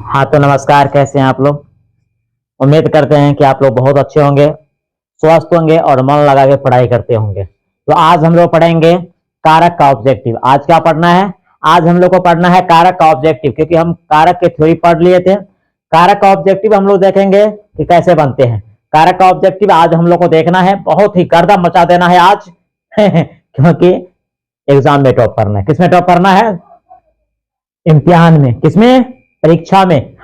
हाँ तो नमस्कार, कैसे हैं आप लोग। उम्मीद करते हैं कि आप लोग बहुत अच्छे होंगे, स्वस्थ होंगे और मन लगा के पढ़ाई करते होंगे। तो आज हम लोग पढ़ेंगे कारक का ऑब्जेक्टिव। आज क्या पढ़ना है? आज हम लोग को पढ़ना है कारक का ऑब्जेक्टिव, क्योंकि हम कारक के थ्योरी पढ़ लिए थे। कारक का ऑब्जेक्टिव हम लोग देखेंगे कि कैसे बनते हैं। कारक का ऑब्जेक्टिव आज हम लोग को देखना है, बहुत ही गर्दा मचा देना है आज क्योंकि एग्जाम में टॉप करना है। किसमें टॉप करना है? इम्तिहान में। किसमें? परीक्षा में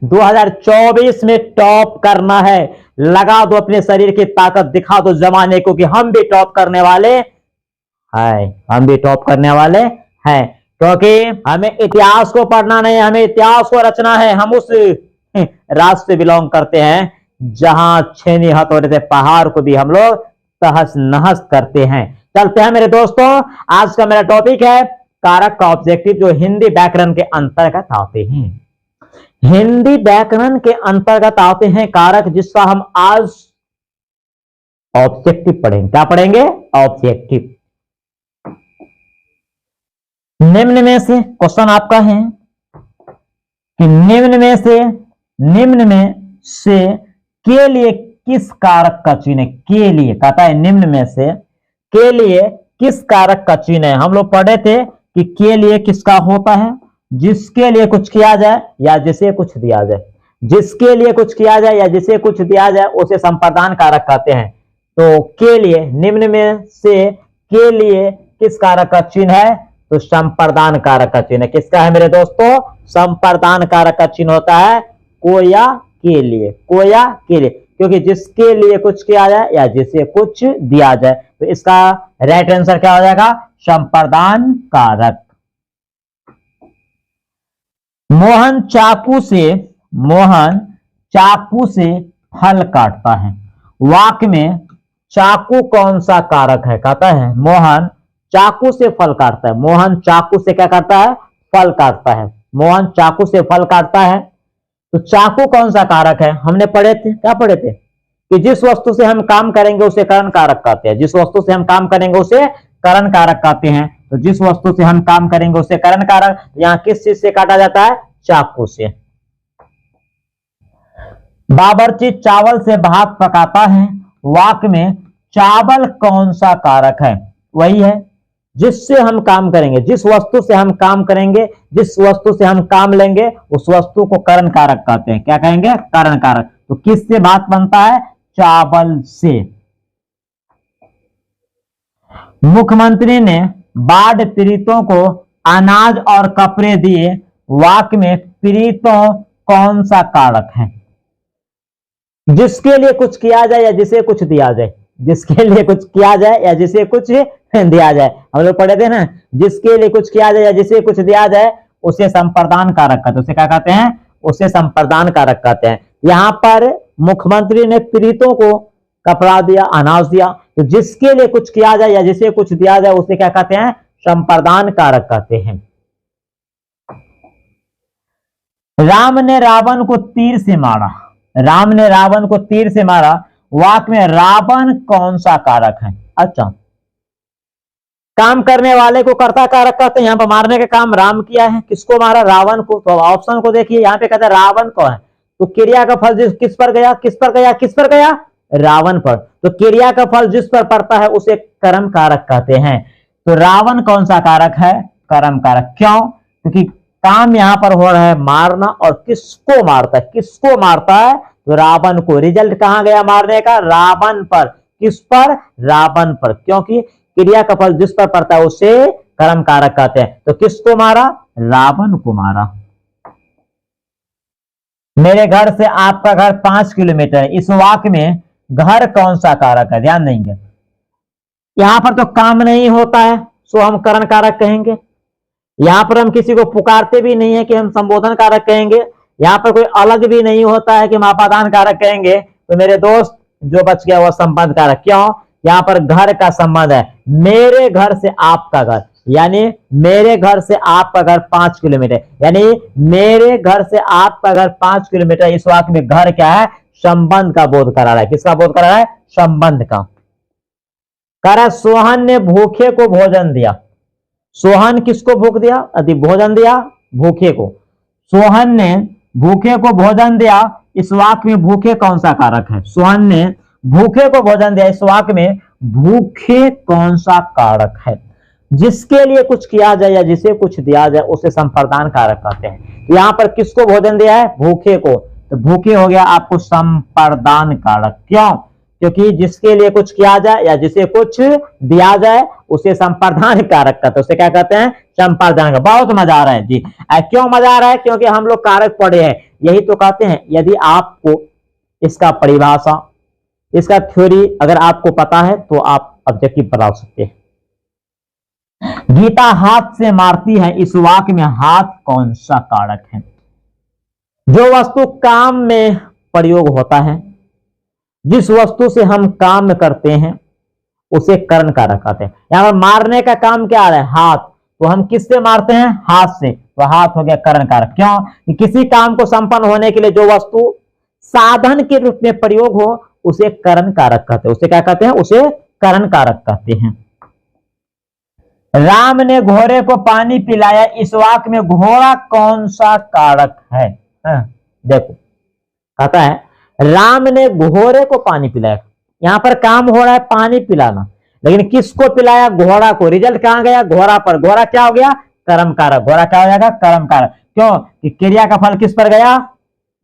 2024 में टॉप करना है। लगा दो अपने शरीर की ताकत, दिखा दो जमाने को कि हम भी टॉप करने वाले हैं। हम भी टॉप करने वाले हैं, क्योंकि हमें इतिहास को पढ़ना नहीं, हमें इतिहास को रचना है। हम उस राष्ट्र से बिलोंग करते हैं जहां छेनी हथौड़े से पहाड़ को भी हम लोग तहस नहस करते हैं। चलते हैं मेरे दोस्तों, आज का मेरा टॉपिक है कारक का ऑब्जेक्टिव, जो हिंदी व्याकरण के अंतर्गत आते हैं। हिंदी व्याकरण के अंतर्गत आते हैं कारक, जिसका हम आज ऑब्जेक्टिव पढ़ेंगे। क्या पढ़ेंगे? ऑब्जेक्टिव। निम्न में से क्वेश्चन आपका है कि निम्न में से के लिए किस कारक का चिन्ह है? के लिए कहता है निम्न में से के लिए किस कारक का चिन्ह है। हम लोग पढ़े थे कि के लिए किसका होता है? जिसके लिए कुछ किया जाए या जिसे कुछ दिया जाए। जिसके लिए कुछ किया जाए या जिसे कुछ दिया जाए उसे संप्रदान कारक कहते हैं। तो के लिए, निम्न में से के लिए किस कारक का चिन्ह है? तो संप्रदान कारक का चिन्ह किसका है मेरे दोस्तों? संप्रदान कारक का चिन्ह होता है को या के लिए। को या के लिए, क्योंकि जिसके लिए कुछ किया जाए या जिसे कुछ दिया जाए। तो इसका राइट आंसर क्या हो जाएगा? संप्रदान कारक। मोहन चाकू से फल काटता है। वाक्य में चाकू कौन सा कारक है? कहता है मोहन चाकू से फल काटता है। मोहन चाकू से क्या करता है? फल काटता है। मोहन चाकू से फल काटता है। तो चाकू कौन सा कारक है? हमने पढ़े थे, क्या पढ़े थे कि जिस वस्तु से हम काम करेंगे उसे करण कारक कहते हैं। जिस वस्तु से हम काम करेंगे उसे करण कारक कहते हैं। तो जिस वस्तु से हम काम करेंगे उसे करण कारक। यहां किस चीज से काटा जाता है? चाकू से। बावर्ची चावल से भात पकाता है। वाक्य में चावल कौन सा कारक है? वही है जिससे हम काम करेंगे, जिस वस्तु से हम काम करेंगे, जिस वस्तु से हम काम लेंगे उस वस्तु को करण कारक कहते हैं। क्या कहेंगे? करण कारक। तो किससे भात बनता है? चावल से। मुख्यमंत्री ने बाढ़ पीड़ितों को अनाज और कपड़े दिए। वाक्य में पीड़ितों कौन सा कारक है? जिसके लिए कुछ किया जाए या जिसे कुछ दिया जाए। जिसके लिए कुछ किया जाए या जिसे कुछ दिया जाए। हम लोग पढ़े थे ना, जिसके लिए कुछ किया जाए या जिसे कुछ दिया जाए उसे संप्रदान कारक कहते हैं। उसे क्या कहते हैं? उसे संप्रदान कारक कहते हैं। यहां पर मुख्यमंत्री ने पीड़ितों को कपड़ा दिया, अनाज दिया। तो जिसके लिए कुछ किया जाए या जिसे कुछ दिया जाए उसे क्या कहते हैं? संप्रदान कारक कहते हैं। राम ने रावण को तीर से मारा। राम ने रावण को तीर से मारा। वाक्य में रावण कौन सा कारक है? अच्छा, काम करने वाले को कर्ता कारक कहते हैं। यहां पर मारने का काम राम किया है। किसको मारा? रावण को। तो ऑप्शन को देखिए, यहां पे कहता है रावण कौन है? तो क्रिया का फल किस पर गया? किस पर गया? किस पर गया? रावण पर। तो क्रिया का फल जिस पर पड़ता है उसे कर्म कारक कहते हैं। तो रावण कौन सा कारक है? कर्म कारक। क्यों? क्योंकि काम यहां पर हो रहा है मारना, और किसको मारता है? किसको मारता है? तो रावण को। रिजल्ट कहां गया मारने का? रावण पर। किस पर? रावण पर। क्योंकि क्रिया का फल जिस पर पड़ता है उसे कर्म कारक कहते हैं। तो किसको मारा? रावण को मारा। मेरे घर से आपका घर 5 किलोमीटर है। इस वाक्य में घर कौन सा कारक है? ध्यान देंगे, यहां पर तो काम नहीं होता है सो हम करण कारक कहेंगे। यहां पर हम किसी को पुकारते भी नहीं है कि हम संबोधन कारक कहेंगे। यहां पर कोई अलग भी नहीं होता है कि हम आपादान कारक कहेंगे। तो मेरे दोस्त, जो बच गया वह संबंध कारक। क्यों? यहां पर घर का संबंध है। मेरे घर से आपका घर, यानी मेरे घर से आपका घर 5 किलोमीटर, यानी मेरे घर से आपका घर 5 किलोमीटर। इस वाक्य में घर क्या है? संबंध का बोध करा रहा है। किसका बोध करा रहा है? संबंध का। कह रहा सोहन ने भूखे को भोजन दिया। सोहन किसको भूख दिया? अति भोजन दिया भूखे को। सोहन ने भूखे को भोजन दिया, इस वाक्य में भूखे कौन सा कारक है? सोहन ने भूखे को भोजन दिया, इस वाक्य में भूखे कौन सा कारक है? जिसके लिए कुछ किया जाए या जिसे कुछ दिया जाए उसे संप्रदान कारक कहते हैं। यहाँ पर किसको भोजन दिया है? भूखे को, तो भूखे हो गया आपको संप्रदान कारक। क्यों? क्योंकि जिसके लिए कुछ किया जाए या जिसे कुछ दिया जाए उसे संप्रदान कारक कहते हैं। उसे क्या कहते हैं? संप्रदान कारक। बहुत मजा आ रहा है जी। क्यों मजा आ रहा है? क्योंकि हम लोग कारक पढ़े हैं, यही तो कहते हैं। यदि आपको इसका परिभाषा, इसका थ्योरी अगर आपको पता है तो आप ऑब्जेक्टिव बना सकते हैं। गीता हाथ से मारती है, इस वाक्य में हाथ कौन सा कारक है? जो वस्तु काम में प्रयोग होता है, जिस वस्तु से हम काम करते हैं उसे करण कारक कहते हैं। यहां पर मारने का काम क्या आ रहा है? हाथ, तो हम किससे मारते हैं? हाथ से, तो हाथ हो गया करण कारक। क्यों? कि किसी काम को संपन्न होने के लिए जो वस्तु साधन के रूप में प्रयोग हो उसे करण कारक कहते हैं। उसे क्या कहते हैं? उसे करण कारक कहते हैं। राम ने घोड़े को पानी पिलाया, इस वाक्य में घोड़ा कौन सा कारक है? देखो, कहता है राम ने घोड़े को पानी पिलाया। यहां पर काम हो रहा है पानी पिलाना, लेकिन किसको पिलाया? घोड़ा को। रिजल्ट कहां गया? घोड़ा पर। घोड़ा क्या हो गया? कर्म कारक। घोड़ा क्या हो जाएगा? कर्म कारक। क्यों? कि क्रिया का फल किस पर गया?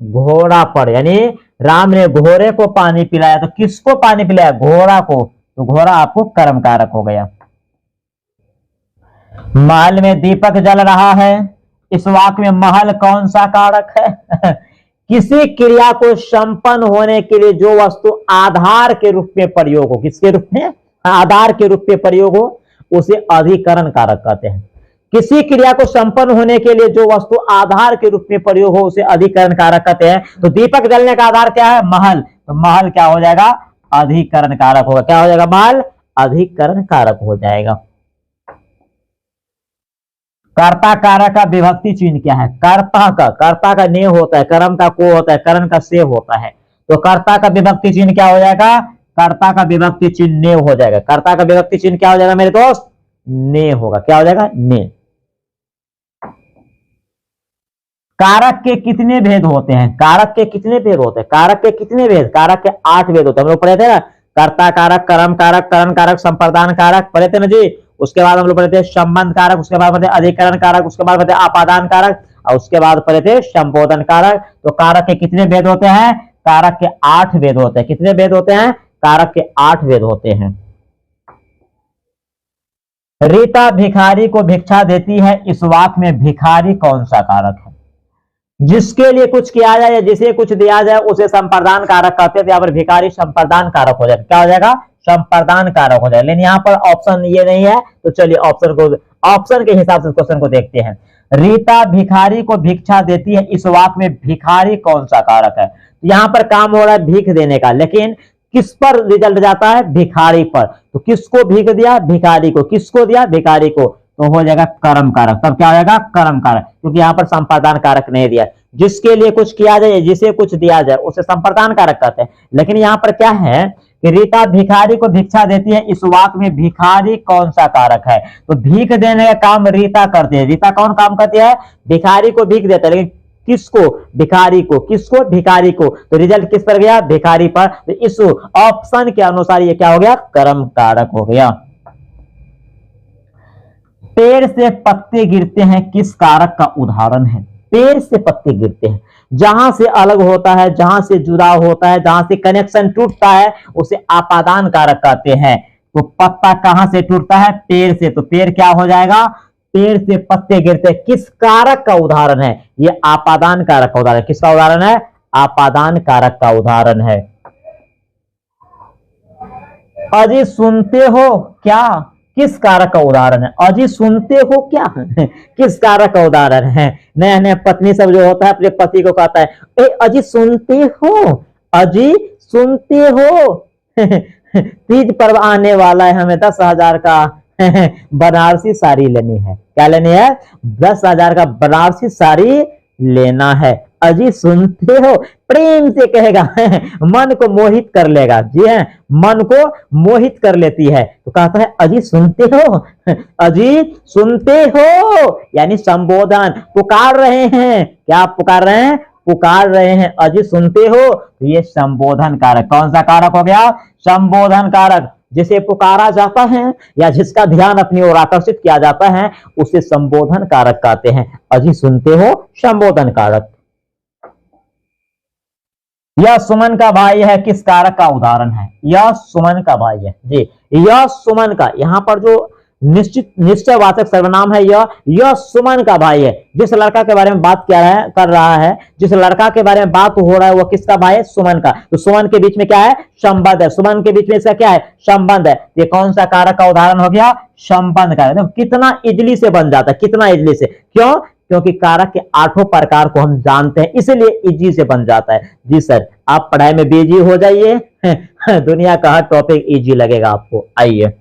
घोड़ा पर। यानी राम ने घोड़े को पानी पिलाया, तो किसको पानी पिलाया? घोड़ा को, तो घोड़ा आपको कर्म कारक हो गया। महल में दीपक जल रहा है, इस वाक्य में महल कौन सा कारक है? किसी क्रिया को संपन्न होने के लिए जो वस्तु आधार के रूप में प्रयोग हो, किसके रूप में? आधार के रूप में प्रयोग हो, उसे अधिकरण कारक कहते हैं। किसी क्रिया को संपन्न होने के लिए जो वस्तु आधार के रूप में प्रयोग हो उसे अधिकरण कारक कहते हैं। तो दीपक जलने का आधार क्या है? महल, तो महल क्या हो जाएगा? अधिकरण कारक होगा। क्या हो जाएगा? महल अधिकरण कारक हो जाएगा। कर्ता कारक का विभक्ति चिन्ह क्या है? कर्ता का ने होता है, कर्म का को होता है, करण का से होता है। तो कर्ता का विभक्ति चिन्ह क्या हो जाएगा? कर्ता का विभक्ति चिन्ह ने हो जाएगा। कर्ता का विभक्ति चिन्ह क्या हो जाएगा मेरे दोस्त? ने होगा। क्या हो जाएगा? ने। कारक के कितने भेद होते हैं? कारक के कितने भेद होते हैं? कारक के कितने भेद? कारक के 8 भेद होते हैं। हम लोग पढ़े थे ना, कर्ता कारक, कर्म कारक, करण कारक, संप्रदान कारक, पढ़े थे ना जी। उसके बाद हम लोग पढ़े थे संबंध कारक, उसके बाद पढ़े अधिकरण कारक, उसके बाद पढ़े आपादान कारक, और उसके बाद पढ़े थे संबोधन कारक। तो कारक के कितने भेद होते हैं? कारक के 8 भेद होते हैं। कितने भेद होते हैं? कारक के 8 भेद होते हैं। रीता भिखारी को भिक्षा देती है, इस वाक्य में भिखारी कौन सा कारक है? जिसके लिए कुछ किया जाए या जिसे कुछ दिया जाए उसे संप्रदान कारक कहते हैं। यहाँ पर भिखारी संप्रदान कारक हो जाएगा। क्या हो जाएगा? संप्रदान कारक हो जाएगा। लेकिन यहाँ पर ऑप्शन ये नहीं है, तो चलिए ऑप्शन के हिसाब से क्वेश्चन को देखते हैं। रीता भिखारी को भिक्षा देती है, इस वाक्य में भिखारी कौन सा कारक है? यहाँ पर काम हो रहा है भीख देने का, लेकिन किस पर रिजल्ट जाता है? भिखारी पर। तो किसको भीख दिया? भिखारी को। किसको दिया? भिखारी को। तो हो जाएगा कर्म कारक। तब क्या हो जाएगा? कर्म कारक, क्योंकि यहाँ पर संप्रदान कारक नहीं दिया। जिसके लिए कुछ किया जाए, जिसे कुछ दिया जाए उसे संप्रदान कारक कहते हैं। लेकिन यहाँ पर क्या है कि रीता भिखारी को भिक्षा देती है, इस वाक्य में भिखारी कौन सा कारक है? तो भीख देने का काम रीता करती है। रीता कौन काम करती है? भिखारी को भीख देता है। लेकिन किसको? भिखारी को। किसको? भिखारी को। तो रिजल्ट किस पर गया? भिखारी पर। तो इस ऑप्शन के अनुसार ये क्या हो गया? कर्म कारक हो गया। पेड़ से पत्ते गिरते हैं, किस कारक का उदाहरण है? पेड़ से पत्ते गिरते हैं, जहां से अलग होता है, जहां से जुड़ा होता है, जहां से कनेक्शन टूटता है उसे आपादान कारक कहते हैं। तो पत्ता कहां से टूटता है? पेड़ से। तो पेड़ क्या हो जाएगा? पेड़ से पत्ते गिरते हैं, किस कारक का उदाहरण है? ये आपादान कारक का उदाहरण। किसका उदाहरण है? आपादान कारक का उदाहरण है। अजी सुनते हो क्या? किस कारक का उदाहरण है? अजी सुनते हो क्या? किस कारक का उदाहरण है? नया नया पत्नी सब जो होता है अपने पति को कहता है, ए अजी सुनते हो, अजी सुनते हो। तीज पर्व आने वाला है, हमें 10,000 का बनारसी साड़ी लेनी है। क्या लेनी है? 10,000 का बनारसी साड़ी लेना है। अजी सुनते हो, प्रेम से कहेगा, मन को मोहित कर लेगा। जी है, मन को मोहित कर लेती है। तो कहता है अजी सुनते हो, अजी सुनते हो, यानी संबोधन। पुकार रहे हैं। क्या पुकार रहे हैं? पुकार रहे हैं, अजी सुनते हो, तो ये संबोधन कारक। कौन सा कारक हो गया? संबोधन कारक। जिसे पुकारा जाता है या जिसका ध्यान अपनी ओर आकर्षित किया जाता है उसे संबोधन कारक कहते हैं। अजी सुनते हो, संबोधन कारक। यह सुमन का भाई है, किस कारक का उदाहरण है? यह सुमन का भाई है जी। यह सुमन का, यहां पर जो निश्चित निश्चयवाचक सर्वनाम है यह सुमन का भाई है। जिस लड़का के बारे में बात कर रहा है, जिस लड़का के बारे में बात हो रहा है, वो किसका भाई है? सुमन का। तो सुमन के बीच में क्या है? संबंध है। सुमन के बीच में इसका क्या है? संबंध है। ये कौन सा कारक का उदाहरण हो गया? संबंध कारक। देखो कितना इजली से बन जाता है, कितना इजली से। क्यों? क्योंकि कारक के 8 प्रकार को हम जानते हैं, इसलिए इजी से बन जाता है। जी सर, आप पढ़ाई में बिजी हो जाइए, दुनिया का हर टॉपिक इजी लगेगा आपको। आइए,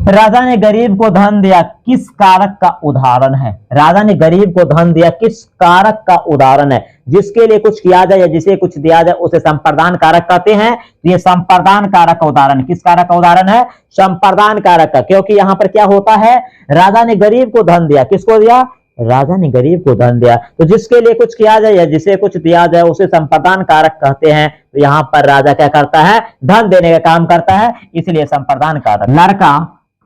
राजा ने गरीब को धन दिया, किस कारक का उदाहरण है? राजा ने गरीब को धन दिया, किस कारक का उदाहरण है? जिसके लिए कुछ किया जाए या जिसे कुछ दिया जाए उसे संप्रदान कारक कहते हैं। तो ये संप्रदान कारक का उदाहरण, किस कारक का उदाहरण है? संप्रदान कारक का। क्योंकि यहां पर क्या होता है? राजा ने गरीब को धन दिया, किसको दिया? राजा ने गरीब को धन दिया। तो जिसके लिए कुछ किया जाए या जिसे कुछ दिया जाए उसे संप्रदान कारक कहते हैं। तो यहाँ पर राजा क्या करता है? धन देने का काम करता है, इसलिए संप्रदान कारक। लड़का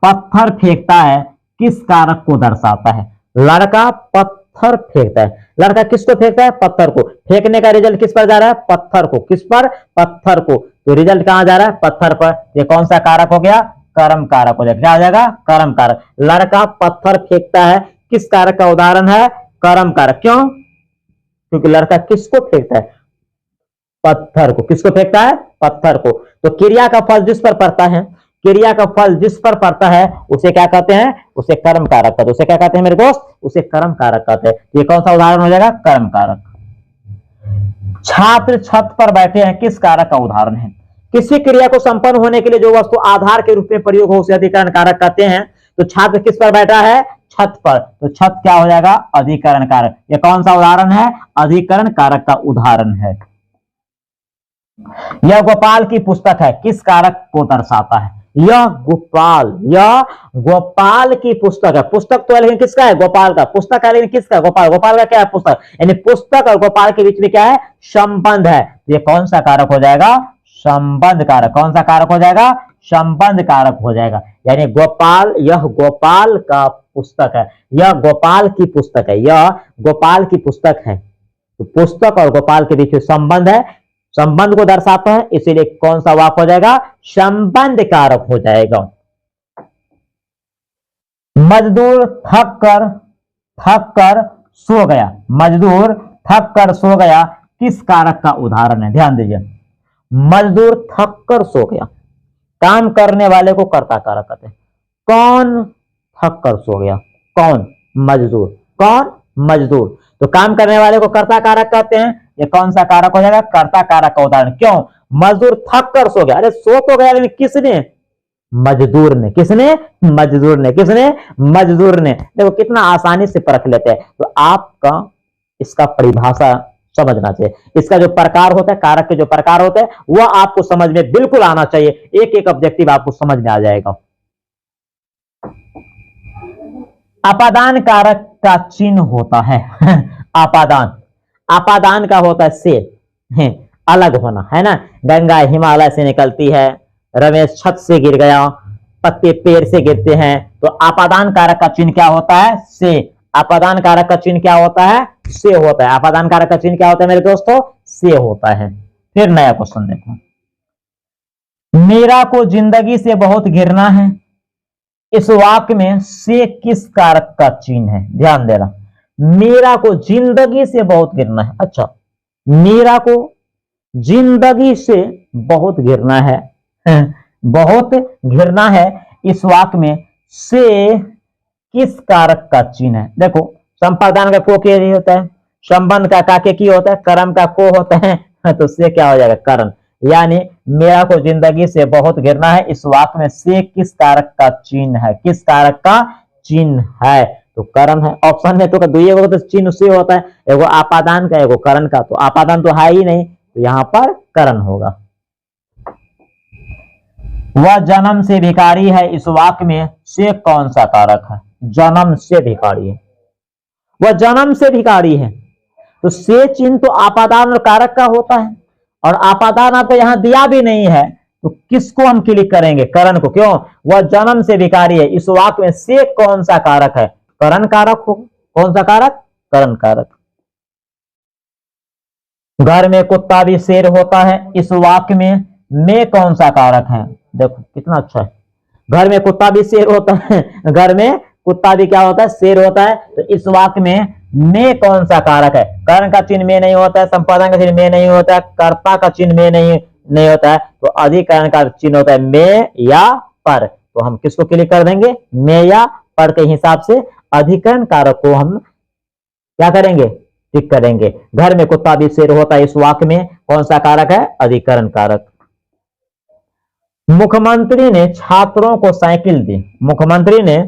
पत्थर फेंकता है, किस कारक को दर्शाता है? लड़का पत्थर फेंकता है। लड़का किसको फेंकता है? पत्थर को। फेंकने का रिजल्ट किस पर जा रहा है? पत्थर को। किस पर? पत्थर को। तो रिजल्ट कहां जा रहा है? पत्थर पर। ये कौन सा कारक हो गया? कर्म कारक हो जाएगा। क्या हो जाएगा? कर्म कारक। लड़का पत्थर फेंकता है, किस कारक का उदाहरण है? कर्म कारक। क्यों? क्योंकि लड़का किसको फेंकता है? पत्थर को। किसको फेंकता है? पत्थर को। तो क्रिया का फल जिस पर पड़ता है, क्रिया का फल जिस पर पड़ता है उसे क्या कहते हैं? उसे कर्म कारक कहते हैं। उसे क्या कहते हैं मेरे दोस्त? उसे कर्म कारक कहते हैं। ये कौन सा उदाहरण हो जाएगा? कर्म कारक। छात्र छत पर बैठे हैं, किस कारक का उदाहरण है? किसी क्रिया को संपन्न होने के लिए जो वस्तु आधार के रूप में प्रयोग हो उसे अधिकरण कारक कहते हैं। तो छात्र किस पर बैठा है? छत पर। तो छत क्या हो जाएगा? अधिकरण कारक। ये कौन सा उदाहरण है? अधिकरण कारक का उदाहरण है। यह गोपाल की पुस्तक है, किस कारक को दर्शाता है? यह गोपाल की पुस्तक है। पुस्तक तो लेकिन किसका है? गोपाल का। पुस्तक है लेकिन किसका? गोपाल। गोपाल का क्या है? पुस्तक। यानी पुस्तक और गोपाल के बीच में क्या है? संबंध है। ये कौन सा कारक हो जाएगा? संबंध कारक। कौन सा कारक हो जाएगा? संबंध कारक हो जाएगा। यानी गोपाल, यह गोपाल का पुस्तक है, यह गोपाल की पुस्तक है, यह गोपाल की पुस्तक है। तो पुस्तक और गोपाल के बीच में संबंध है, संबंध को दर्शाता है, इसीलिए कौन सा वाक्य हो जाएगा? संबंध कारक हो जाएगा। मजदूर थक कर सो गया। मजदूर थक कर सो गया, किस कारक का उदाहरण है? ध्यान दीजिए, मजदूर थक कर सो गया। काम करने वाले को कर्ता कारक कहते हैं। कौन थक कर सो गया? कौन? मजदूर। कौन? मजदूर। तो काम करने वाले को कर्ता कारक कहते हैं। ये कौन सा कारक हो जाएगा? कर्ता कारक का उदाहरण। क्यों? मजदूर थक कर सो गया। अरे सो तो गया लेकिन किसने? मजदूर ने। किसने? मजदूर ने। किसने? मजदूर ने। देखो कितना आसानी से परख लेते हैं। तो आपका इसका परिभाषा समझना चाहिए। इसका जो प्रकार होता है, कारक के जो प्रकार होते हैं, वह आपको समझ में बिल्कुल आना चाहिए। एक एक ऑब्जेक्टिव आपको समझ में आ जाएगा। अपादान कारक का चिन्ह होता है अपादान। अपादान का होता है से अलग होना, है ना। गंगा हिमालय से निकलती है, रमेश छत से गिर गया, पत्ते पेड़ से गिरते हैं। तो अपादान कारक का चिन्ह क्या होता है? से। अपादान कारक का चिन्ह क्या होता है? से होता है। अपादान कारक का चिन्ह क्या होता है मेरे दोस्तों? से होता है। फिर नया क्वेश्चन देखो, मीरा को जिंदगी से बहुत घिरना है, इस वाक्य में से किस कारक का चिन्ह है? ध्यान देना, मीरा को जिंदगी से बहुत घिरना है। अच्छा, मीरा को जिंदगी से बहुत घिरना है बहुत घिरना है, इस वाक्य में से किस कारक का चिन्ह है? देखो, संपादन का को के होता है, संबंध का के की होता है, कर्म का को होता है, तो से क्या हो जाएगा? कर्म। यानी मेरा को जिंदगी से बहुत घिरना है, इस वाक्य में से किस कारक का चिन्ह है? किस कारक का चिन्ह है? तो कर्म है। ऑप्शन में तो दुई तो चिन्ह से होता है, एगो आपादान का एगो करण का, तो आपादान तो है ही नहीं, तो यहां पर करण होगा। वह जन्म से भिखारी है, इस वाक्य में से कौन सा कारक है? जन्म से भिखारी है। वह जन्म से भिखारी है। तो से चिन्ह तो आपादान और कारक का होता है, और आपादान आपको यहां दिया भी नहीं है, तो किसको हम क्लिक करेंगे? करण को। क्यों? वह जन्म से भिखारी है। इस वाक्य में से कौन सा कारक है? करण कारक हो। कौन सा कारक? करण कारक। घर में कुत्ता भी शेर होता है, इस वाक्य में कौन सा कारक है? देखो कितना अच्छा है। घर में कुत्ता भी शेर होता है, घर में कुत्ता भी क्या होता है? शेर होता है। तो इस वाक्य में कौन सा कारक है? कर्ण का चिन्ह में नहीं होता है, संपादन का चिन्ह में नहीं होता है, कर्ता का चिन्ह में नहीं होता है, तो अधिकरण का चिन्ह होता है में या पर। तो हम किसको क्लिक कर देंगे? में या पर के हिसाब से अधिकरण कारक को हम क्या करेंगे? टिक करेंगे। घर में कुत्ता भी शेर होता है, इस वाक्य में कौन सा कारक है? अधिकरण कारक। मुख्यमंत्री ने छात्रों को साइकिल दी। मुख्यमंत्री ने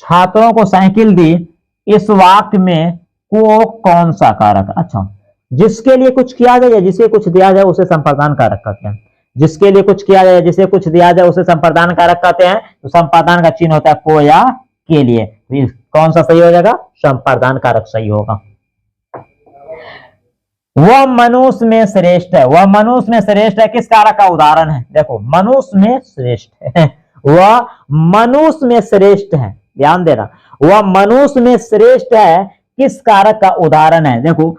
छात्रों को साइकिल दी, इस वाक्य में को कौन सा कारक? अच्छा, जिसके लिए कुछ किया जाए या जिसे कुछ दिया जाए उसे संपादान कारक कहते हैं। जिसके लिए कुछ किया जाए, जिसे कुछ दिया जाए उसे संपादान कारक कहते हैं। तो संपादान का चिन्ह होता है को या के लिए। तो कौन सा सही हो जाएगा? संपादान कारक सही होगा। वह मनुष्य में श्रेष्ठ है। वह मनुष्य में श्रेष्ठ है किस कारक का उदाहरण है? देखो मनुष्य में श्रेष्ठ है, वह मनुष्य में श्रेष्ठ है। ध्यान देना, वह मनुष्य में श्रेष्ठ है किस कारक का उदाहरण है? देखो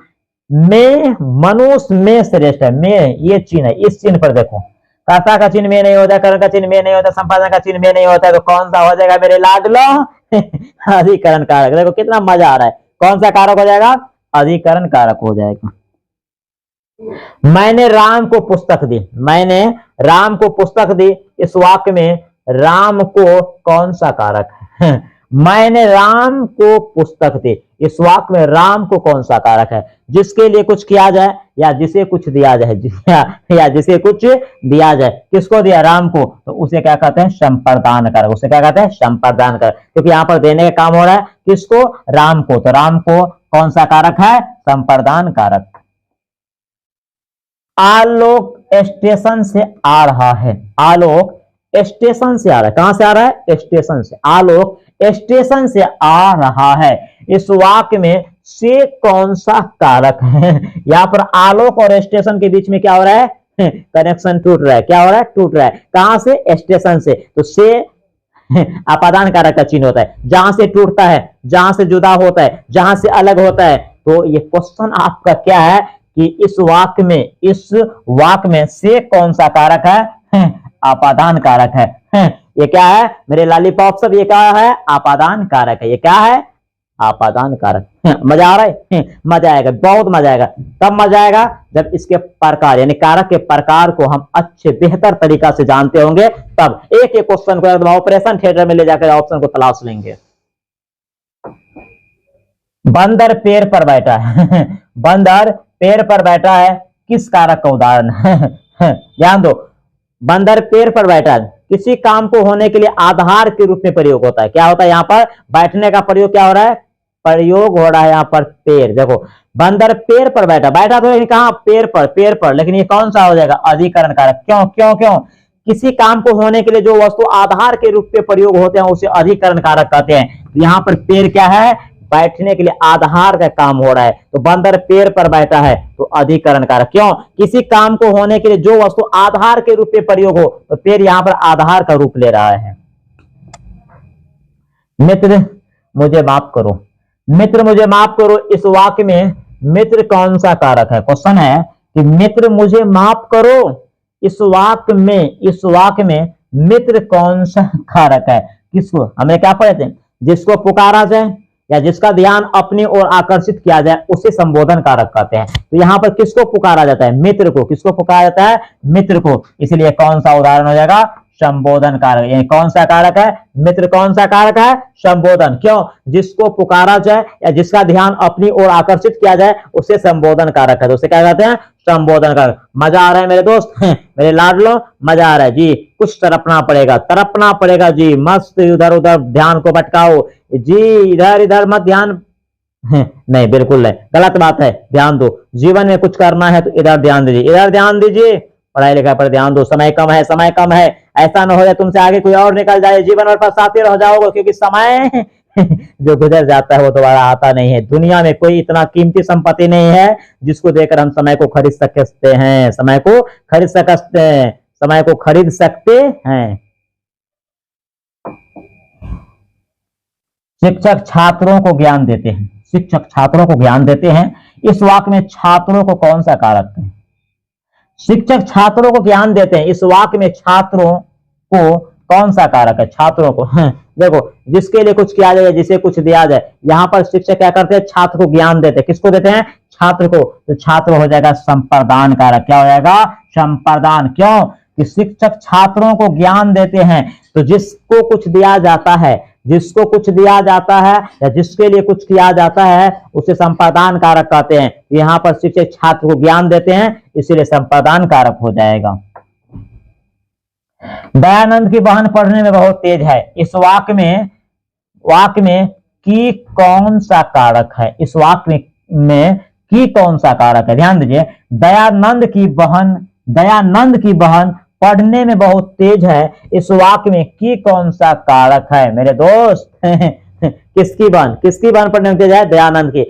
में मनुष्य में श्रेष्ठ है, में ये चिन्ह है, इस चिन्ह पर देखो कर्ता का चिन्ह में नहीं होता, करण का चिन्ह में नहीं होता, संपादन का चिन्ह में नहीं होता, तो कौन सा हो जाएगा मेरे लाडलो? अधिकरण कारक। देखो कितना मजा आ रहा है। कौन सा कारक हो जाएगा? अधिकरण कारक हो जाएगा। मैंने राम को पुस्तक दी। मैंने राम को पुस्तक दी, इस वाक्य में राम को कौन सा कारक है? मैंने राम को पुस्तक दी, इस वाक्य में राम को कौन सा कारक है? जिसके लिए कुछ किया जाए या जिसे कुछ दिया जाए, या जिसे कुछ दिया जाए, किसको दिया? राम को, तो उसे क्या कहते हैं? संप्रदान कारक। उसे क्या कहते हैं? संप्रदान कारक। क्योंकि यहाँ पर देने का काम हो रहा है किसको? राम को। तो राम को कौन सा कारक है? संप्रदान कारक। आलोक स्टेशन से आ रहा है। आलोक स्टेशन से आ रहा है। कहां से आ रहा है? स्टेशन से। आलोक स्टेशन से आ रहा है, इस वाक्य में से कौन सा कारक है? यहां पर आलोक और स्टेशन के बीच में क्या हो रहा है? कनेक्शन टूट रहा है। क्या हो रहा है? टूट रहा है। कहां से? स्टेशन से। तो से आपादान कारक का चिन्ह होता है। जहां से टूटता है, जहां से जुदा होता है, जहां से अलग होता है। तो ये क्वेश्चन आपका क्या है कि इस वाक्य में से कौन सा कारक है? आपादान कारक है। ये क्या है मेरे लॉलीपॉप सब? ये क्या है? आपादान कारक है। ये क्या है? आपादान कारक। मजा आ रहा है? मजा आएगा, बहुत मजा आएगा। तब मजा आएगा जब इसके प्रकार यानी कारक के प्रकार को हम अच्छे बेहतर तरीका से जानते होंगे। तब एक एक क्वेश्चन को एकदम ऑपरेशन थिएटर में ले जाकर ऑप्शन को तलाश लेंगे। बंदर पेड़ पर बैठा है। बंदर पेड़ पर बैठा है किस कारक का उदाहरण है? ध्यान दो, बंदर पेड़ पर बैठा है, किसी काम को होने के लिए आधार के रूप में प्रयोग होता है। क्या होता है? यहाँ पर बैठने का प्रयोग क्या हो रहा है? प्रयोग हो रहा है यहाँ पर पेड़। देखो बंदर पेड़ पर बैठा, बैठा तो कहां? पेड़ पर। पेड़ पर, लेकिन ये कौन सा हो जाएगा? अधिकरण कारक। क्यों क्यों क्यों? किसी काम को होने के लिए जो वस्तु आधार के रूप में प्रयोग होते हैं उसे अधिकरण कारक कहते हैं। यहाँ पर पेड़ क्या है? बैठने के लिए आधार का काम हो रहा है, तो बंदर पेड़ पर बैठा है तो अधिकरण कारक। क्यों? किसी काम को होने के लिए जो वस्तु आधार के रूप में प्रयोग हो, तो पेड़ यहां पर आधार का रूप ले रहा है। मित्र मुझे माफ करो। मित्र मुझे माफ करो, इस वाक्य में मित्र कौन सा कारक है? क्वेश्चन है कि मित्र मुझे माफ करो, इस वाक्य में मित्र कौन सा कारक है? किसको हमें क्या पढ़े थे? जिसको पुकारा जाए या जिसका ध्यान अपनी ओर आकर्षित किया जाए उसे संबोधन कारक कहते हैं। तो यहाँ पर किसको पुकारा जाता है? मित्र को। किसको पुकारा जाता है? मित्र को। इसलिए कौन सा उदाहरण हो जाएगा? संबोधन कारक। यानी कौन सा कारक है? मित्र कौन सा कारक है? संबोधन। क्यों? जिसको पुकारा जाए या जिसका ध्यान अपनी ओर आकर्षित किया जाए उसे संबोधन कारक है। तो उसे क्या कहते हैं? संबोधन कारक। मजा आ रहा है मेरे दोस्त? मेरे लाडलो मजा आ रहा है जी? कुछ तरपना पड़ेगा जी। मस्त इधर उधर ध्यान को भटकाओ जी, इधर इधर मत ध्यान नहीं, बिल्कुल नहीं, गलत बात है। ध्यान दो, जीवन में कुछ करना है तो इधर ध्यान दीजिए, इधर ध्यान दीजिए, पढ़ाई लिखाई पर ध्यान दो। समय कम है, समय कम है। ऐसा न हो जाए तुमसे आगे कोई और निकल जाए, जीवन और पछताते रह जाओगे, क्योंकि समय जो गुजर जाता है वो दोबारा आता नहीं है। दुनिया में कोई इतना कीमती संपत्ति नहीं है जिसको देकर हम समय को खरीद सकते हैं, समय को खरीद सकते हैं, समय को खरीद सकते हैं। शिक्षक छात्रों को ज्ञान देते हैं, शिक्षक छात्रों को ज्ञान देते हैं। इस वाक्य में छात्रों को कौन सा कारक है? शिक्षक छात्रों को ज्ञान देते हैं, इस वाक्य में छात्रों को कौन सा कारक है? छात्रों को देखो, जिसके लिए कुछ किया जाए, जिसे कुछ दिया जाए, यहां पर शिक्षक क्या करते हैं? छात्र को ज्ञान देते हैं। किसको देते हैं? छात्र को। तो छात्र हो जाएगा संप्रदान कारक। क्या हो जाएगा? संप्रदान। क्यों? कि शिक्षक छात्रों को ज्ञान देते हैं, तो जिसको कुछ दिया जाता है, जिसको कुछ दिया जाता है या जिसके लिए कुछ किया जाता है उसे संप्रदान कारक कहते हैं। यहाँ पर शिक्षक छात्र को ज्ञान देते हैं, इसीलिए संप्रदान कारक हो जाएगा। दयानंद की बहन पढ़ने में बहुत तेज है, इस वाक्य में की कौन सा कारक है? इस वाक्य में की कौन सा कारक है? ध्यान दीजिए, दयानंद की बहन पढ़ने में बहुत तेज है, इस वाक्य में की कौन सा कारक है मेरे दोस्त? किसकी बहन पढ़ने में तेज है? दयानंद की।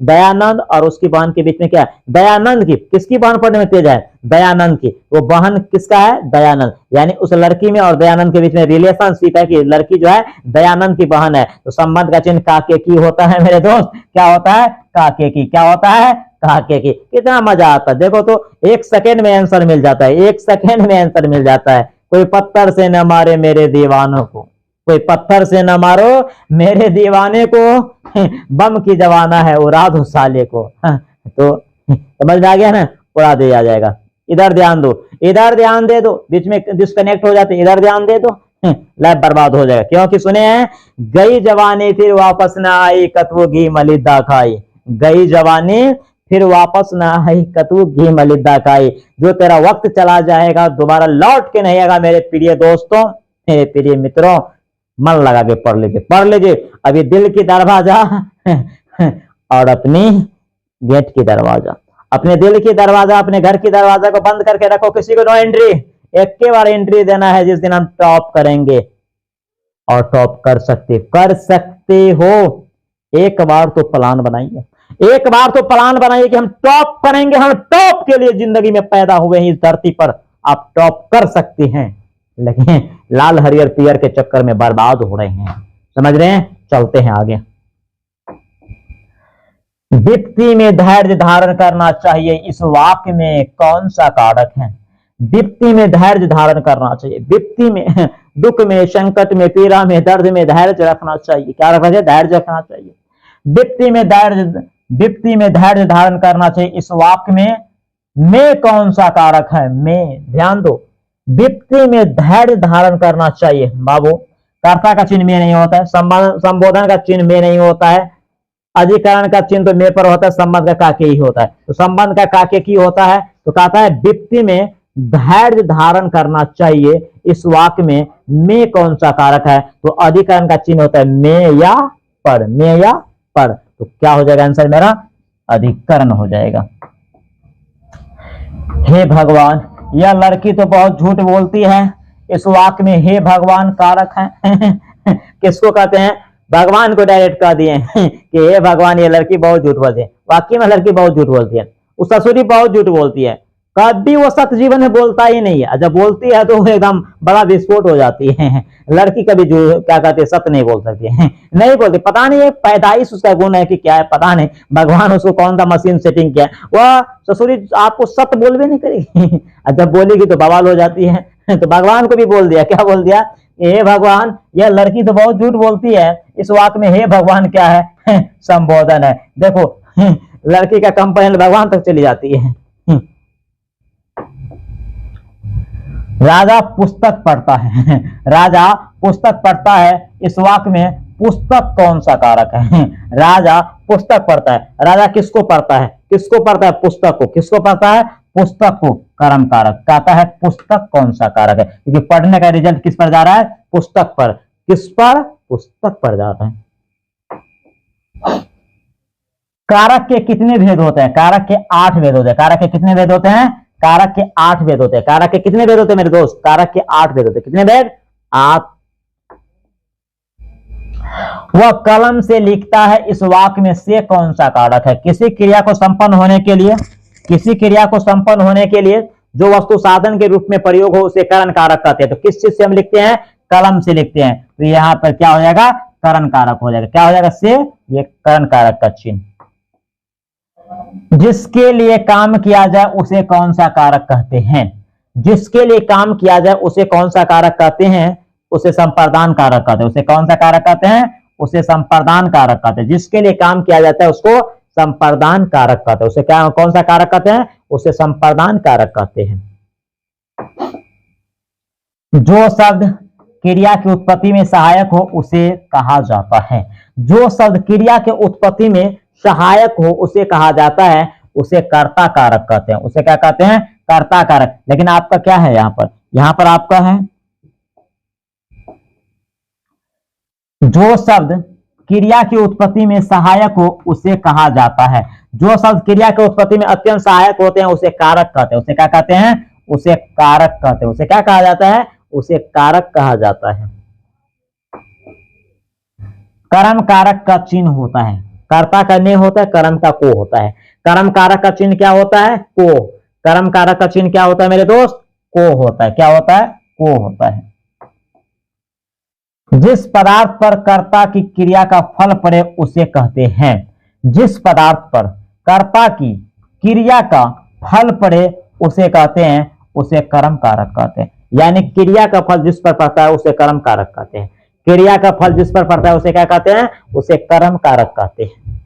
दयानंद और उसकी बहन के बीच में क्या है? दयानंद की। किसकी बहन पढ़ने में तेज है? दयानंद की। वो बहन किसका है? दयानंद। यानी उस लड़की में और दयानंद के बीच में रिलेशनशिप है कि लड़की जो है दयानंद की बहन है। तो संबंध का चिन्ह काके की होता है मेरे दोस्त। क्या होता है? काके की। क्या होता है? काके की। कितना मजा आता है। देखो तो 1 सेकेंड में आंसर मिल जाता है, 1 सेकेंड में आंसर मिल जाता है। कोई पत्थर से न मारे मेरे दीवानों को, कोई पत्थर से न मारो मेरे दीवाने को, बम की जवाना है उड़ा दो साले को। तो समझ में आ गया ना? उड़ा दिया जाएगा। इधर ध्यान दो, इधर ध्यान दे दो, बीच में डिस्कनेक्ट हो जाते, इधर ध्यान दे दो, लाइफ बर्बाद हो जाएगा। क्योंकि सुने हैं, गई जवानी फिर वापस ना आई कतवो घी मलिदा खाई। गई जवानी फिर वापस ना आई कतवो घी मलिदा खाई। जो तेरा वक्त चला जाएगा दोबारा लौट के नहीं आएगा। मेरे प्रिय दोस्तों, मेरे प्रिय मित्रों, मन लगा के पढ़ लीजिए। अभी दिल की दरवाजा और अपनी गेट की दरवाजा, अपने दिल की दरवाजा, अपने घर की दरवाजा को बंद करके रखो। किसी को नो एंट्री। एक के बार एंट्री देना है जिस दिन हम टॉप करेंगे, और टॉप कर सकते हो। एक बार तो प्लान बनाइए, एक बार तो प्लान बनाइए कि हम टॉप करेंगे। हम टॉप के लिए जिंदगी में पैदा हुए हैं इस धरती पर। आप टॉप कर सकते हैं, लेकिन लाल हरियर पियर के चक्कर में बर्बाद हो रहे हैं। समझ रहे हैं? चलते हैं आगे। विपत्ति में धैर्य धारण करना चाहिए, इस वाक्य में कौन सा कारक है? विपत्ति में धैर्य धारण करना चाहिए। विपत्ति में, दुख में, संकट में, पीड़ा में, दर्द में धैर्य रखना चाहिए। क्या रखना चाहिए? धैर्य रखना चाहिए। विपत्ति में धैर्य धारण करना चाहिए, इस वाक्य में कौन सा कारक है? में। ध्यान दो, विपत्ति में धैर्य धारण करना चाहिए। बाबू, कर्ता का चिन्ह में नहीं होता है, संबोधन का चिन्ह में नहीं होता है, अधिकरण का चिन्ह तो में पर होता है, संबंध का काके ही होता है। तो संबंध का काके की होता है, तो कहता है विपत्ति में धैर्य धारण करना चाहिए, इस वाक्य में कौन सा कारक है? तो अधिकरण का चिन्ह होता है में या पर, में या पर। तो क्या हो जाएगा आंसर मेरा? अधिकरण हो जाएगा। हे भगवान, यह लड़की तो बहुत झूठ बोलती है, इस वाक्य में हे भगवान कारक है। किसको कहते हैं? भगवान को डायरेक्ट कह दिए कि हे भगवान, ये लड़की बहुत झूठ बोलती है। वाकई में लड़की बहुत झूठ बोलती है, उस ससुरी बहुत झूठ बोलती है। कभी वो सत्य जीवन में बोलता ही नहीं है, जब बोलती है तो एकदम बड़ा विस्फोट हो जाती है। लड़की कभी जो क्या कहते हैं, सत्य नहीं बोल सकती है, नहीं बोलती। पता नहीं ये पैदाइश उसका गुण है कि क्या है, पता नहीं भगवान उसको कौन सा मशीन सेटिंग किया। वह ससुरी आपको सत्य बोलबे नहीं करेगी, जब बोलेगी तो बवाल हो जाती है। तो भगवान को भी बोल दिया, क्या बोल दिया? हे भगवान, यह लड़की तो बहुत झूठ बोलती है। इस वाक्य में हे भगवान क्या है? संबोधन है। देखो, लड़की का कंप्लेंट भगवान तक चली जाती है। राजा पुस्तक पढ़ता है, राजा पुस्तक पढ़ता है, इस वाक्य में पुस्तक कौन सा कारक है? राजा पुस्तक पढ़ता है। राजा किसको पढ़ता है? किसको पढ़ता है? पुस्तक को। किसको पढ़ता है? पुस्तक को। कर्म कारक कहता है पुस्तक कौन सा कारक है? क्योंकि पढ़ने का रिजल्ट किस पर जा रहा है? पुस्तक पर। किस पर? पुस्तक पर जा रहा है। कारक के कितने भेद होते हैं? कारक के 8 भेद होते हैं। कारक के कितने भेद होते हैं? कारक के 8 भेद होते हैं। कारक के कितने भेद होते हैं मेरे दोस्त? कारक के 8 भेद होते हैं। कितने भेद? 8। वह कलम से लिखता है, इस वाक्य में से कौन सा कारक है? किसी क्रिया को संपन्न होने के लिए, किसी क्रिया को संपन्न होने के लिए जो वस्तु साधन के रूप में प्रयोग हो उसे करण कारक कहते हैं। तो किस चीज से हम लिखते हैं? कलम से लिखते हैं। तो यहां पर क्या हो जाएगा? करण कारक हो जाएगा। क्या हो जाएगा? से, ये करण कारक का चिन्ह। जिसके लिए काम किया जाए उसे कौन सा कारक कहते हैं? जिसके लिए काम किया जाए उसे कौन सा कारक कहते हैं? उसे संप्रदान कारक कहते हैं। उसे कौन सा कारक कहते हैं? उसे संप्रदान कारक कहते हैं। जिसके लिए काम किया जाता है उसको संप्रदान कारक कहते हैं। उसे क्या, कौन सा कारक कहते हैं? उसे संप्रदान कारक कहते हैं। जो शब्द क्रिया की उत्पत्ति में सहायक हो उसे कहा जाता है। जो शब्द क्रिया के उत्पत्ति में सहायक हो उसे कहा जाता है, उसे कर्ता कारक कहते हैं। उसे क्या कहते हैं? कर्ता कारक। लेकिन आपका क्या है यहां पर? यहां पर आपका है जो शब्द क्रिया की उत्पत्ति में सहायक हो उसे कहा जाता है। जो शब्द क्रिया की उत्पत्ति में अत्यंत सहायक होते हैं उसे कारक कहते हैं। उसे क्या कहते हैं? उसे कारक कहते हैं। उसे क्या कहा जाता है? उसे कारक कहा जाता है। कर्म कारक का चिन्ह होता है। कर्ता का ने होता है, कर्म का को होता है। कर्म कारक का चिन्ह क्या होता है? को। कर्म कारक का चिन्ह क्या होता है मेरे दोस्त? को होता है। क्या होता है? को होता है। जिस पदार्थ पर कर्ता की क्रिया का फल पड़े उसे कहते हैं। जिस पदार्थ पर कर्ता की क्रिया का फल पड़े उसे कहते हैं, उसे कर्म कारक कहते हैं। यानी क्रिया का फल जिस पर पड़ता है उसे कर्म कारक कहते हैं। क्रिया का फल जिस पर पड़ता है उसे क्या कहते हैं? उसे कर्म कारक कहते हैं।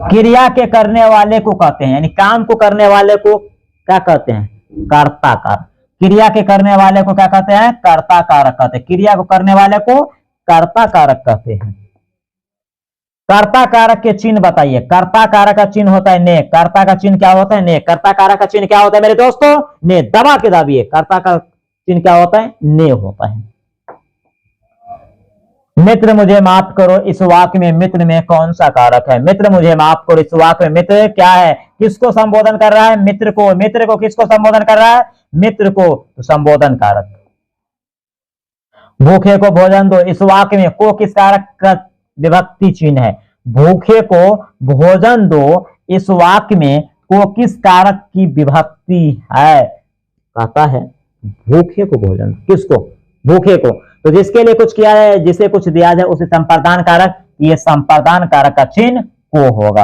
क्रिया के करने वाले को कहते हैं, यानी काम को करने वाले को क्या कहते हैं? कर्ता कारक। क्रिया के करने वाले को क्या कहते हैं? कर्ता कारक कहते हैं। क्रिया को करने वाले को कर्ता कारक कहते हैं। कर्ता कारक के चिन्ह बताइए। कर्ता कारक का चिन्ह होता है ने। कर्ता का चिन्ह क्या होता है? ने। कर्ता कारक का चिन्ह क्या होता है मेरे दोस्तों? ने। दबा के दाबिए। कर्ता का चिन्ह क्या होता है? ने होता है। मित्र मुझे माफ करो, इस वाक्य में मित्र में कौन सा कारक है? मित्र मुझे माफ करो, इस वाक्य में मित्र क्या है? किसको संबोधन कर रहा है? मित्र को। मित्र को किसको संबोधन कर रहा है? मित्र को। तो संबोधन कारक। भूखे को भोजन दो, इस वाक्य में को किस कारक का विभक्ति चिन्ह है? भूखे को भोजन दो, इस वाक्य में को किस कारक की विभक्ति है? कहता है भूखे को भोजन। किसको? भूखे को। तो जिसके लिए कुछ किया जाए, जिसे कुछ दिया जाए उसे संप्रदान कारक, ये संप्रदान कारक का चिन्ह को होगा।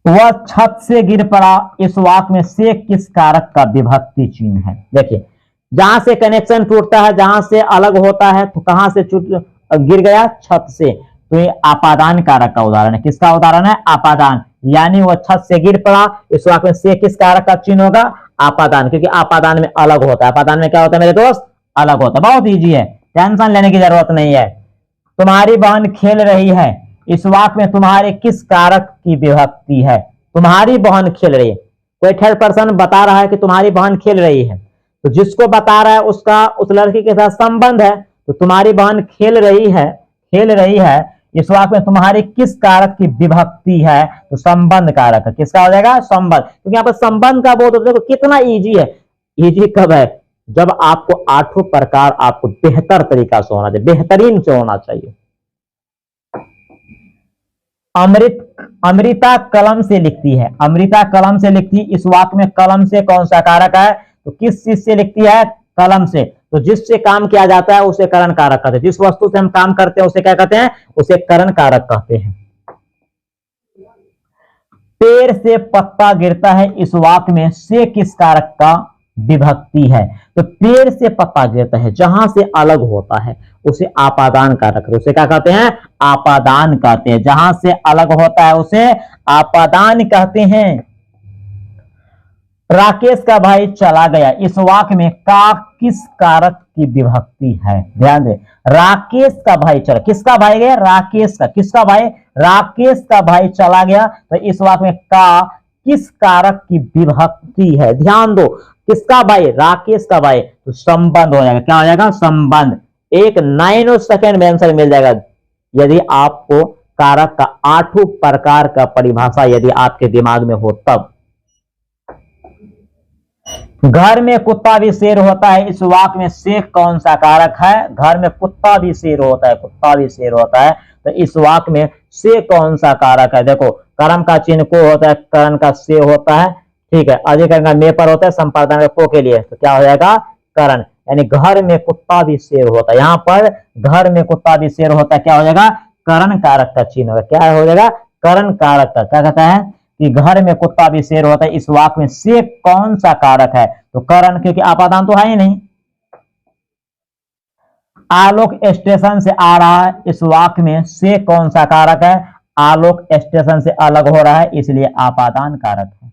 वह छत से गिर पड़ा, इस वाक्य में से किस कारक का विभक्ति चिन्ह है? देखिए, जहां से कनेक्शन टूटता है, जहां से अलग होता है, तो कहां से गिर गया? छत से। तो ये आपादान कारक का उदाहरण है। किसका उदाहरण है? आपादान। यानी वह छत से गिर पड़ा, इस वाक्य में से किस कारक का चिन्ह होगा? आपादान। क्योंकि आपादान में अलग होता है। आपादान में क्या होता है मेरे दोस्त? अलग होता है। बहुत इजी है, टेंशन लेने की जरूरत नहीं है। तुम्हारी बहन खेल रही है, इस वाक्य में तुम्हारे किस कारक की विभक्ति है? तुम्हारी बहन खेल रही है। कोई थर्ड पर्सन बता रहा है कि तुम्हारी बहन खेल रही है, तो जिसको बता रहा है उसका उस लड़की के साथ संबंध है। तो तुम्हारी बहन खेल रही है, खेल रही है, इस वाक्य में तुम्हारी किस कारक की विभक्ति है? तो संबंध कारक है। किसका हो जाएगा? संबंध। क्योंकि यहाँ पर संबंध का बोध देखो कितना इजी है। इजी कब है? जब आपको आठों प्रकार आपको बेहतर तरीका से होना चाहिए, बेहतरीन से होना चाहिए। अमृता कलम से लिखती है, अमृता कलम से लिखती है, इस वाक्य में कलम से कौन सा कारक है? तो किस चीज से लिखती है? कलम से। तो जिससे काम किया जाता है उसे करण कारक कहते हैं। जिस वस्तु से हम काम करते हैं उसे क्या कहते हैं? उसे करण कारक कहते हैं। पेड़ से पत्ता गिरता है, इस वाक्य में से किस कारक का विभक्ति है? तो पेड़ से पत्ता गिरता है, जहां से अलग होता है उसे आपादान कारक, उसे क्या कहते हैं? आपादान कहते हैं। जहां से अलग होता है उसे आपादान कहते हैं। राकेश का भाई चला गया, इस वाक्य में का किस कारक की विभक्ति है? ध्यान दे, राकेश का भाई चला, किसका भाई गया? राकेश का। किसका भाई? राकेश का भाई चला गया, तो इस वाक्य में का किस कारक की विभक्ति है? ध्यान दो, किसका भाई? राकेश का भाई। तो संबंध हो जाएगा। क्या हो जाएगा? संबंध। एक 9 सेकंड में आंसर मिल जाएगा यदि आपको कारक का 8 प्रकार का परिभाषा यदि आपके दिमाग में हो तब। घर में कुत्ता भी शेर होता है, इस वाक्य में से कौन सा कारक है? घर में कुत्ता भी शेर होता है, कुत्ता भी शेर होता है, तो इस वाक्य में से कौन सा कारक है? देखो कर्म का चिन्ह को होता है, करण का से होता है, ठीक है, अधिकरण का में पर होता है, संपादन का को के लिए, तो क्या हो जाएगा? करण। यानी घर में कुत्ता भी शेर होता है, यहाँ पर घर में कुत्ता भी शेर होता है, क्या हो जाएगा? करण कारक का चिन्ह होगा। क्या हो जाएगा? करण कारक का। क्या कहता है कि घर में कुत्ता भी शेर होता है, इस वाक्य में से कौन सा कारक है? तो करण, क्योंकि आपादान तो है ही नहीं। आलोक स्टेशन से आ रहा है, इस वाक्य में से कौन सा कारक है? आलोक स्टेशन से अलग हो रहा है, इसलिए आपादान कारक है।